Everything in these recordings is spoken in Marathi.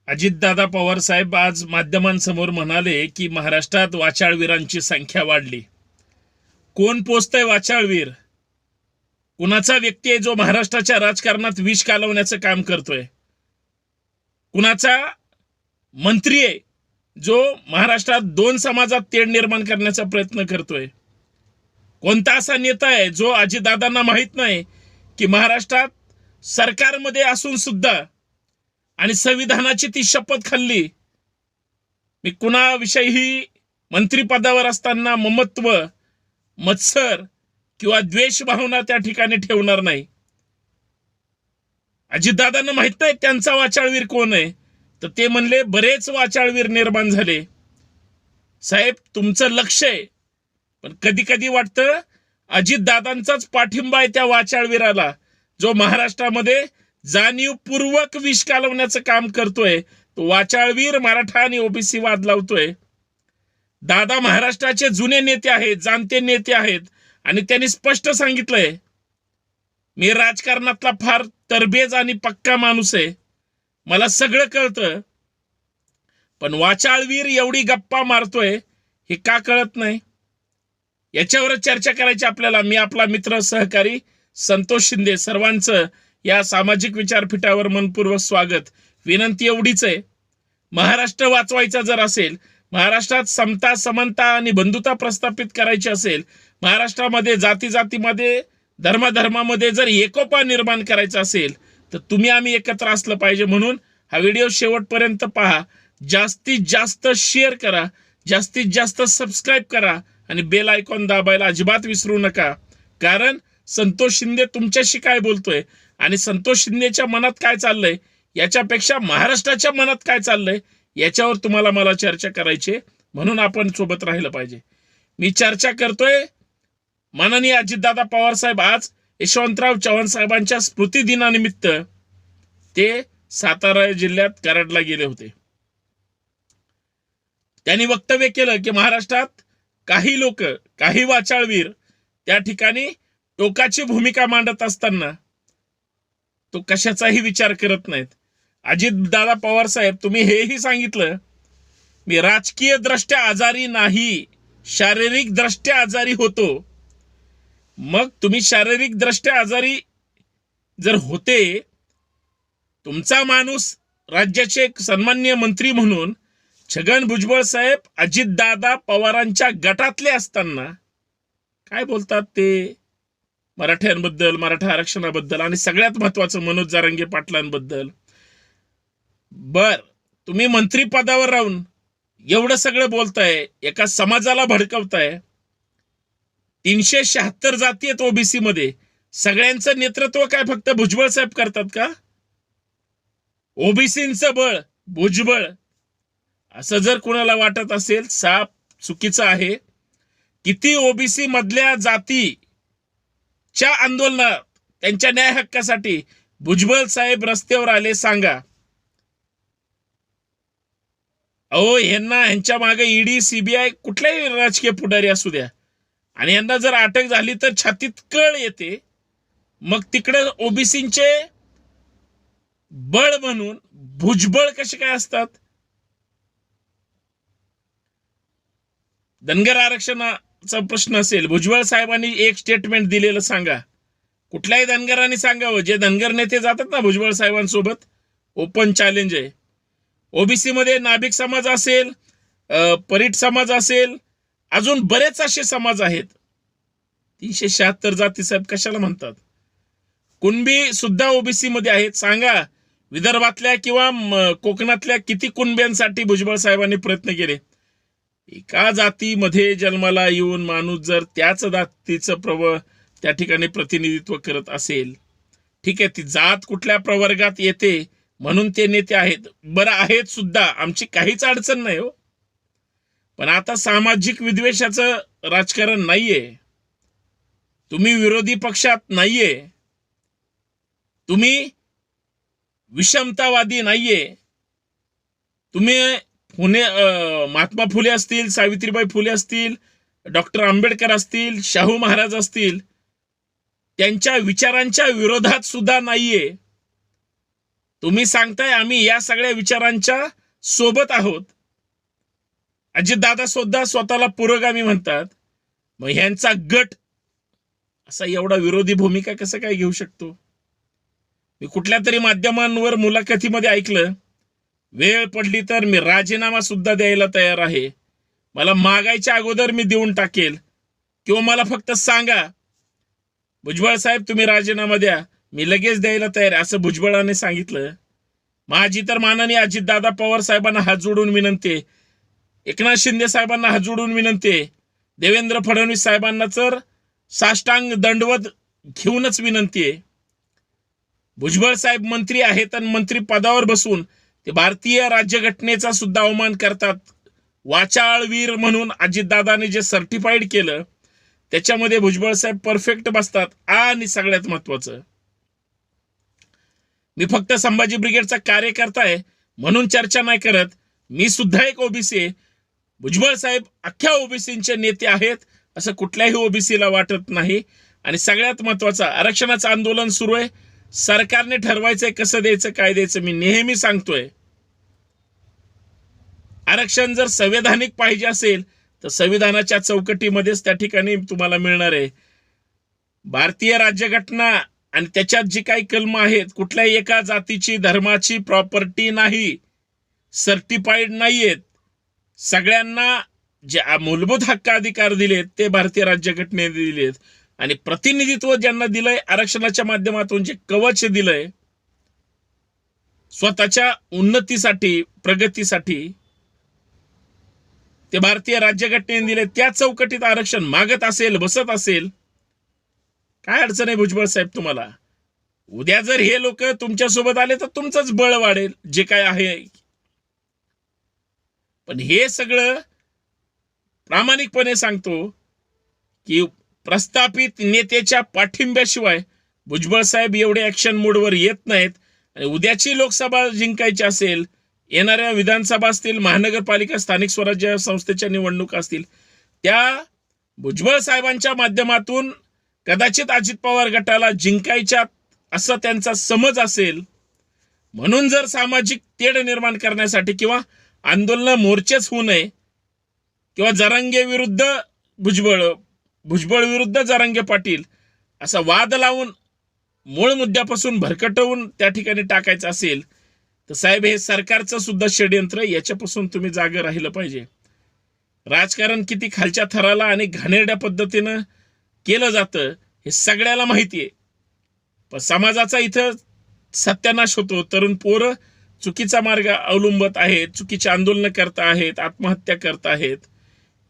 अजितदादा पवार साहेब आज माध्यमांसमोर म्हणाले की महाराष्ट्रात वाचाळवीरांची संख्या वाढली. कोण पोचतंय वाचाळवीर? कुणाचा व्यक्ती आहे जो महाराष्ट्राच्या राजकारणात विष कालवण्याचं काम करतोय? कुणाचा मंत्री आहे जो महाराष्ट्रात दोन समाजात तेढ निर्माण करण्याचा प्रयत्न करतोय? कोणता असा नेता आहे जो अजितदादांना माहित नाही की महाराष्ट्रात सरकारमध्ये असून सुद्धा आणि संविधानाची ती शपथ खाल्ली, मी कुणाविषयीही मंत्रिपदावर असताना ममत्व, मत्सर किंवा द्वेष भावना त्या ठिकाणी ठेवणार नाही. अजितदादांना माहित नाही त्यांचा वाचाळवीर कोण आहे, तर ते म्हणले बरेच वाचाळवीर निर्माण झाले. साहेब, तुमचं लक्ष आहे, पण कधी कधी वाटतं अजितदादांचाच पाठिंबा आहे त्या वाचाळवीराला जो महाराष्ट्रामध्ये जाणीवपूर्वक विष कालवण्याचं काम करतोय. तो वाचाळवीर मराठा आणि ओबीसी वाद लावतोय. दादा महाराष्ट्राचे जुने नेते आहेत, जाणते नेते आहेत, आणि त्यांनी स्पष्ट सांगितलंय मी राजकारणातला फार तरबेज आणि पक्का माणूस आहे, मला सगळं कळतं. पण वाचाळवीर एवढी गप्पा मारतोय हे का कळत नाही? याच्यावर चर्चा करायची आपल्याला. मी आपला मित्र सहकारी संतोष शिंदे, सर्वांचं या सामाजिक विचारपीठावर मनपूर्वक स्वागत. विनंती एवढीच आहे, महाराष्ट्र वाचवायचा जर असेल, महाराष्ट्रात समता, समानता आणि बंधुता प्रस्थापित करायची असेल, महाराष्ट्रामध्ये जाती जातीमध्ये, धर्माधर्मामध्ये जर एकोपा निर्माण करायचा असेल, तर तुम्ही आम्ही एकत्र असलं पाहिजे. म्हणून हा व्हिडिओ शेवटपर्यंत पहा, जास्तीत जास्त शेअर करा, जास्तीत जास्त सबस्क्राईब करा आणि बेल आयकॉन दाबायला अजिबात विसरू नका. कारण संतोष शिंदे तुमच्याशी काय बोलतोय आणि संतोष शिंदेच्या मनात काय चाललंय याच्यापेक्षा महाराष्ट्राच्या मनात काय चाललंय याच्यावर तुम्हाला मला चर्चा करायची, म्हणून आपण सोबत राहिलं पाहिजे. मी चर्चा करतोय माननीय अजितदादा पवार साहेब आज यशवंतराव चव्हाण साहेबांच्या स्मृती दिनानिमित्त ते सातारा जिल्ह्यात कराडला गेले होते. त्यांनी वक्तव्य केलं की महाराष्ट्रात काही लोक, काही वाचाळवीर त्या ठिकाणी टोकाची भूमिका मांडत असताना तो कशाचाही विचार करत नाहीत. अजितदादा पवार साहेब, तुम्ही हेही सांगितलं मी राजकीय दृष्ट्या आजारी नाही, शारीरिक दृष्ट्या आजारी होतो. मग तुम्ही शारीरिक दृष्ट्या आजारी जर होते, तुमचा माणूस राज्याचे सन्माननीय मंत्री म्हणून छगन भुजबळ साहेब अजितदादा पवारांच्या गटातले असताना काय बोलतात ते मराठ्यांबद्दल, मराठा आरक्षणाबद्दल आणि सगळ्यात महत्वाचं मनोज जरांगे पाटलांबद्दल. तुम्ही मंत्री पदावर राहून एवढं सगळं बोलताय, एका समाजाला भडकवताय. 376 जाती आहेत ओबीसी मध्ये, सगळ्यांचं नेतृत्व काय फक्त भुजबळ साहेब करतात का? ओबीसींचं बळ भुजबळ, असं जर कोणाला वाटत असेल साप चुकीचं आहे. किती ओबीसी मधल्या जातीच्या आंदोलनात, त्यांच्या न्याय हक्कासाठी भुजबळ साहेब रस्त्यावर आले सांगा. ह्यांच्या मागे ईडी, सीबीआय, कुठल्याही राजकीय पुढारी असू द्या, आणि यांना जर अटक झाली तर छातीत कळ येते. मग तिकडे ओबीसींचे बळ म्हणून भुजबळ कसे काय असतात? धनगर आरक्षणाचा प्रश्न असेल, भुजबळ साहेबांनी एक स्टेटमेंट दिलेलं सांगा. कुठल्याही धनगरांनी सांगावं. जे धनगर नेते जातात ना भुजबळ साहेबांसोबत, ओपन चॅलेंज आहे. ओबीसी मध्ये नाभिक समाज असेल, परीट समाज असेल, अजून बरेच असे समाज आहेत. 376 जाती साहेब कशाला म्हणतात? कुणबी सुद्धा ओबीसी मध्ये आहेत. सांगा, विदर्भातल्या किंवा कोकणातल्या किती कुणब्यांसाठी भुजबळ साहेबांनी प्रयत्न केले? एका जातीमध्ये जन्माला येऊन माणूस जर त्याच जातीचं त्या ठिकाणी प्रतिनिधित्व करत असेल, ठीक आहे, ती जात कुठल्या प्रवर्गात येते म्हणून ते नेते आहेत. बरं, आहेत सुद्धा, आमची काहीच अडचण नाही हो. पण आता सामाजिक विद्वेषाचं राजकारण नाहीये. तुम्ही विरोधी पक्षात नाहीये, तुम्ही विषमतावादी नाहीये. तुम्ही महात्मा फुले असतील, सावित्रीबाई फुले असतील, डॉक्टर आंबेडकर असतील, शाहू महाराज असतील, त्यांच्या विचारांच्या विरोधात सुद्धा नाहीये. तुम्ही सांगताय आम्ही या सगळ्या विचारांच्या सोबत आहोत. अजितदादा सुद्धा स्वतःला पुरोगामी म्हणतात. मग ह्यांचा गट असा एवढा विरोधी भूमिका कसं काय घेऊ शकतो? मी कुठल्या तरी माध्यमांवर मुलाखतीमध्ये ऐकलं, वेळ पडली तर मी राजीनामा सुद्धा द्यायला तयार आहे, मला मागायच्या अगोदर मी देऊन टाकेल, किंवा मला फक्त सांगा भुजबळ साहेब तुम्ही राजीनामा द्या, मी लगेच द्यायला तयार आहे, असं भुजबळाने सांगितलं. माझी तर माननीय अजितदादा पवार साहेबांना हात जोडून विनंती आहे, एकनाथ शिंदे साहेबांना हात जोडून विनंती आहे, देवेंद्र फडणवीस साहेबांना तर साष्टांग दंडवत घेऊनच विनंती आहे. भुजबळ साहेब मंत्री आहेत आणि मंत्री पदावर बसून ते भारतीय राज्यघटनेचा सुद्धा अवमान करतात. वाचाळवीर म्हणून अजितदादाने जे सर्टिफाईड केलं त्याच्यामध्ये भुजबळ साहेब परफेक्ट बसतात. आणि सगळ्यात महत्वाचं, मी फक्त संभाजी ब्रिगेडचा कार्यकर्ता आहे म्हणून चर्चा नाही करत, मी सुद्धा एक ओबीसी आहे. भुजबळ साहेब अख्ख्या ओबीसीचे नेते आहेत असं कुठल्याही ओबीसीला वाटत नाही. आणि सगळ्यात महत्वाचं, आरक्षणाचं आंदोलन सुरू आहे, सरकारने ठरवायचंय कसं द्यायचं काय द्यायचं. मी नेहमी सांगतोय, आरक्षण जर संवैधानिक पाहिजे असेल तर संविधानाच्या चौकटीमध्येच त्या ठिकाणी तुम्हाला मिळणार आहे. भारतीय राज्यघटना आणि त्याच्यात जी काही कलम आहेत कुठल्याही एका जातीची धर्माची प्रॉपर्टी नाही, सर्टिफाईड नाहीयेत. सगळ्यांना जे मूलभूत हक्क अधिकार दिलेत ते भारतीय राज्यघटनेने दिलेत. आणि प्रतिनिधित्व ज्यांना दिलंय आरक्षणाच्या माध्यमातून, जे कवच दिलंय स्वतःच्या उन्नतीसाठी प्रगतीसाठी, ते भारतीय राज्यघटनेने दिले. त्या चौकटीत आरक्षण मागत असेल बसत असेल, काय अडचण आहे भुजबळ साहेब तुम्हाला? उद्या जर हे लोक तुमच्या सोबत आले तर तुमचंच बळ वाढेल जे काय आहे. पण हे सगळं प्रामाणिकपणे सांगतो की प्रस्थापित नेत्याच्या पाठिंब्याशिवाय भुजबळ साहेब एवढे ऍक्शन मोडवर येत नाहीत. आणि उद्याची लोकसभा जिंकायची असेल, येणाऱ्या विधानसभा असतील, महानगरपालिका स्थानिक स्वराज्य संस्थेच्या निवडणुका असतील, त्या भुजबळ साहेबांच्या माध्यमातून कदाचित अजित पवार गटाला जिंकायच्या असा त्यांचा समज असेल. म्हणून जर सामाजिक तेढ निर्माण करण्यासाठी किंवा आंदोलन मोर्चेच होऊ नये, किंवा जरांगे विरुद्ध भुजबळ विरुद्ध जरांगे पाटील असा वाद लावून मूळ मुद्द्यापासून भरकटवून त्या ठिकाणी टाकायचं असेल तर साहेब हे सरकारचं सुद्धा षडयंत्र, याच्यापासून तुम्ही जागे राहिलं पाहिजे. राजकारण किती खालच्या थराला आणि घाणेरड्या पद्धतीनं केलं जातं हे सगळ्याला माहिती आहे. पण समाजाचा इथं सत्यानाश होतो. तरुण पोरं चुकीचा मार्ग अवलंबत आहेत, चुकीचे आंदोलन करत आहेत, आत्महत्या करत आहेत.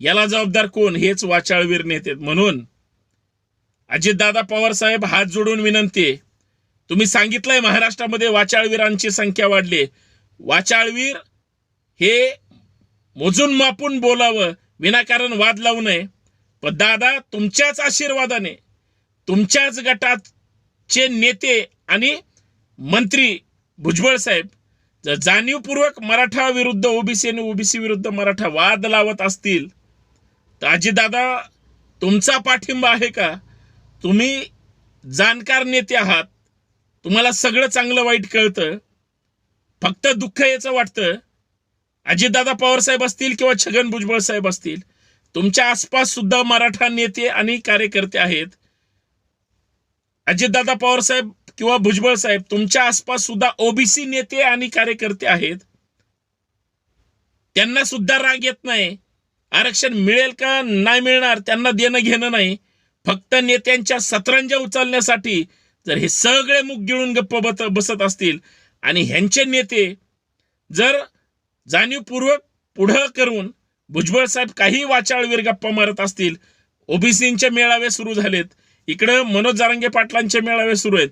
याला जबाबदार कोण? हेच वाचाळवीर नेते. म्हणून अजितदादा पवार साहेब हात जोडून विनंती आहे, तुम्ही सांगितलंय महाराष्ट्रामध्ये वाचाळवीरांची संख्या वाढली. वाचाळवीर हे मोजून मापून बोलावं, विनाकारण वाद लावू नये. पण दादा तुमच्याच आशीर्वादाने तुमच्याच गटाचे नेते आणि मंत्री भुजबळ साहेब जर जाणीवपूर्वक मराठा विरुद्ध ओबीसी आणि ओबीसी विरुद्ध मराठा वाद लावत असतील तर अजितदादा तुमचा पाठिंबा आहे का? तुम्ही जाणकार नेते आहात, तुम्हाला सगळं चांगलं वाईट कळतं. फक्त दुःख याचं वाटतं, अजितदादा पवार साहेब असतील किंवा छगन भुजबळ साहेब असतील, तुमच्या आसपास सुद्धा मराठा नेते आणि कार्यकर्ते आहेत. अजितदादा पवार साहेब किंवा भुजबळ साहेब तुमच्या आसपास सुद्धा ओबीसी नेते आणि कार्यकर्ते आहेत. त्यांना सुद्धा राग येत नाही. आरक्षण मिळेल का नाही मिळणार त्यांना देणं घेणं नाही. फक्त नेत्यांच्या सतरंजा उचलण्यासाठी जर हे सगळे मुख गिळून गप्प बसत असतील आणि ह्यांचे नेते जर जाणीवपूर्वक पुढं करून भुजबळ साहेब काही वाचाळवीर गप्पा मारत असतील, ओबीसींचे मेळावे सुरू झालेत, इकडं मनोज जरांगे पाटलांचे मेळावे सुरू आहेत,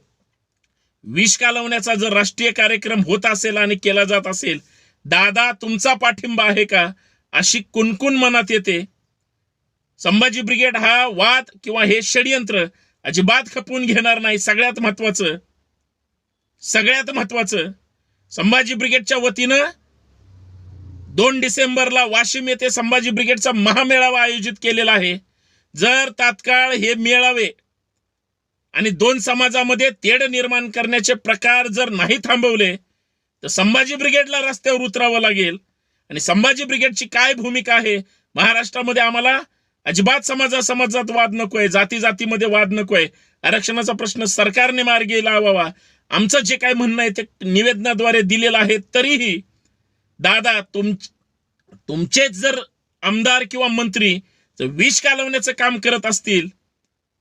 विष कालवण्याचा जर राष्ट्रीय कार्यक्रम होत असेल आणि केला जात असेल, दादा तुमचा पाठिंबा आहे का अशी कुणकुण मनात येते. संभाजी ब्रिगेड हा वाद किंवा हे षडयंत्र अजिबात खपवून घेणार नाही. सगळ्यात महत्वाचं संभाजी ब्रिगेडच्या वतीनं 2 डिसेंबरला वाशिम येथे संभाजी ब्रिगेडचा महामेळावा आयोजित केलेला आहे. जर तात्काळ हे मेळावे आणि 2 समाजामध्ये तेढ निर्माण करण्याचे प्रकार जर नाही थांबवले तर संभाजी ब्रिगेडला रस्त्यावर उतरावं लागेल. आणि संभाजी ब्रिगेडची काय भूमिका आहे महाराष्ट्रामध्ये? आम्हाला अजिबात समाजात वाद नकोय, जाती जातीमध्ये वाद नकोय, आरक्षणाचा प्रश्न सरकारने मार्गी लावावा, आमचं जे काय म्हणणं आहे ते निवेदनाद्वारे दिलेलं आहे. तरीही दादा तुमचेच जर आमदार किंवा मंत्री जर विष कालवण्याचं काम करत असतील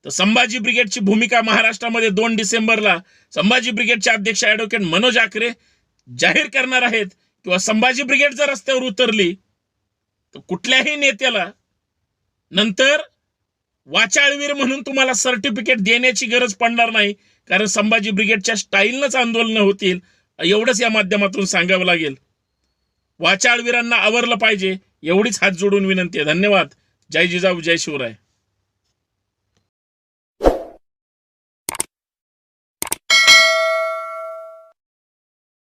तर संभाजी ब्रिगेडची भूमिका महाराष्ट्रामध्ये 2 डिसेंबरला संभाजी ब्रिगेडचे अध्यक्ष ॲडव्होकेट मनोज आखरे जाहीर करणार आहेत. किंवा संभाजी ब्रिगेड जर रस्त्यावर उतरली तर कुठल्याही नेत्याला नंतर वाचाळवीर म्हणून तुम्हाला सर्टिफिकेट देण्याची गरज पडणार नाही, कारण संभाजी ब्रिगेडच्या स्टाईलनंच आंदोलनं होतील. एवढंच या माध्यमातून सांगावं लागेल. वाचाळवीरांना आवरलं पाहिजे एवढीच हात जोडून विनंती आहे. धन्यवाद. जय जिजाऊ, जय शिवराय.